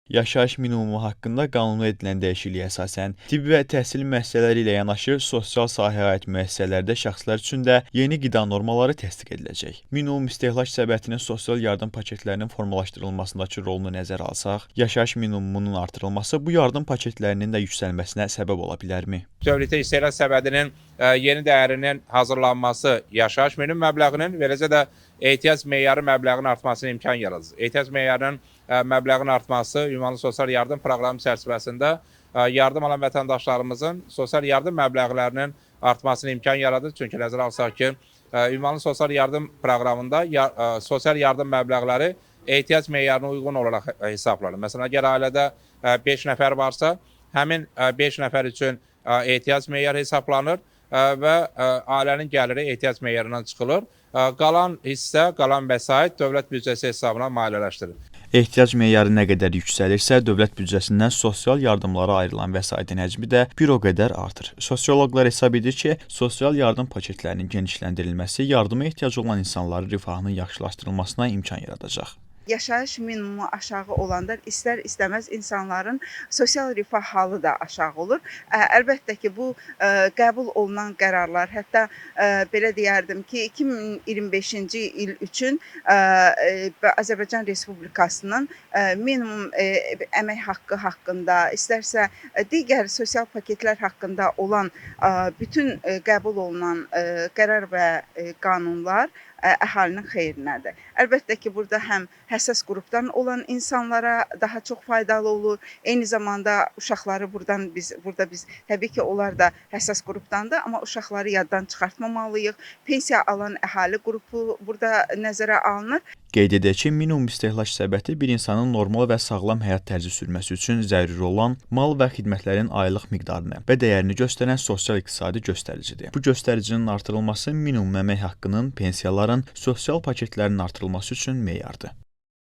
Yaşayış minimumu haqqında qanuna edilən dəyişikliyə əsasən, tibb və təhsil müəssisələri ilə yanaşı sosial sahəyə aid müəssisələrdə şəxslər üçün də yeni qida normaları təsdiq ediləcək. Minimum istehlak səbətinin sosial yardım paketlərinin formalaşdırılmasındakı rolunu nəzərə alsaq, yaşayış minimumunun artırılması bu yardım paketlərinin də yüksəlməsinə səbəb ola bilərmi? Dövlətə istehlak səbədinin yeni dəyərinin hazırlanması yaşayış minimum məbləğinin, eləcə də ehtiyac meyarı məbləğinin artmasına imkan yaradacaq. Ehtiyac meyarının məbləğin artması ünvanlı sosial yardım proqramı çərçivəsində yardım alan vətəndaşlarımızın sosial yardım məbləğlərinin artmasına imkan yaradır. Çünki nəzərə alsaq ki, ünvanlı sosial yardım proqramında sosial yardım məbləğləri ehtiyac meyarına uyğun olaraq hesablanır. Məsələn, əgər ailədə 5 nəfər varsa, həmin 5 nəfər üçün ehtiyac meyarı hesablanır və ailənin gəliri ehtiyac meyarından çıxılır. Qalan hissə, qalan vəsait dövlət büdcəsi hesabına maliyyələşdirilir. Ehtiyac meyarı nə qədər yüksəlirsə, dövlət büdcəsindən sosial yardımlara ayrılan vəsaitin həcmi də bir o qədər artır. Sosioloqlar hesab edir ki, sosial yardım paketlərinin genişləndirilməsi yardıma ehtiyacı olan insanların rifahının yaxşılaşdırılmasına imkan yaradacaq. Yaşayış minimumu aşağı olanda istər-istəməz insanların sosial rifah halı da aşağı olur. Əlbəttə ki, bu qəbul olunan qərarlar, hətta belə deyərdim ki, 2025-ci il üçün Azərbaycan Respublikasının minimum əmək haqqı haqqında, istərsə digər sosial paketlər haqqında olan bütün qəbul olunan qərar və qanunlar əhalinin xeyrinədir. Əlbəttə ki, burada həm həssas qrupdan olan insanlara daha çox faydalı olur. Eyni zamanda uşaqları burada biz təbii ki, onlar da həssas qrupdandır, amma uşaqları yaddan çıxartmamalıyıq. Pensiya alan əhali qrupu burada nəzərə alınır. Qeyd edək ki, minimum istehlak səbəti bir insanın normal və sağlam həyat tərzi sürməsi üçün zəruri olan mal və xidmətlərin aylıq miqdarını və dəyərini göstərən sosial-iqtisadi göstəricidir. Bu göstəricinin artırılması minimum əmək haqqının, pensiyaların, sosial paketlərin artırılması üçün meyardır.